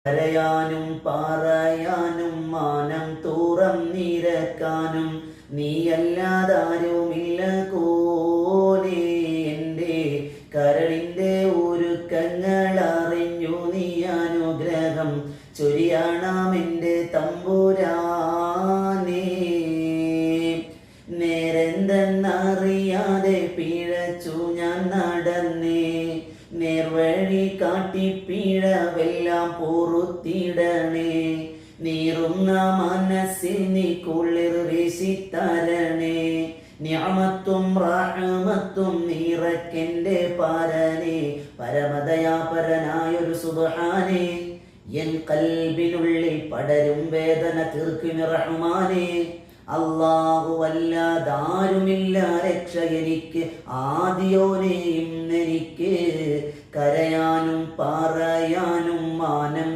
കരയാനും പറയാനും മാനം തുറന്നിരക്കാനും നീയല്ലാതാരുമില്ല കോനേ. എൻ്റെ കരളിൻ്റെ ഒരുക്കങ്ങൾ അറിഞ്ഞു നീ അനുഗ്രഹം ചൊരിയണമെൻ്റെ തമ്പുരാനേ. നേരെന്തെന്നറിയാതെ പിഴച്ചു ഞാൻ നടന്നേ, നേർവഴി കാട്ടി പിഴവെല്ലാം പൊറുത്തിടണേ. നീറുന്ന മനസ്സിൽ നീ കുളിർ വീശിത്തരണേ. നിഅമത്തും റഹ്മത്തും നിറക്കെൻ്റെ പരനേ, പരമദയാപരനായൊരു സുബ്ഹാനേ. എൻ കൽബിനുള്ളിൽ പടരും വേദന തീർക്കുമി റഹ്മാനേ. അല്ലാഹു അല്ലാതാരുമില്ല രക്ഷ എനിക്ക്, ആദിയോനെയും എനിക്ക്. കരയാനും പറയാനും മാനം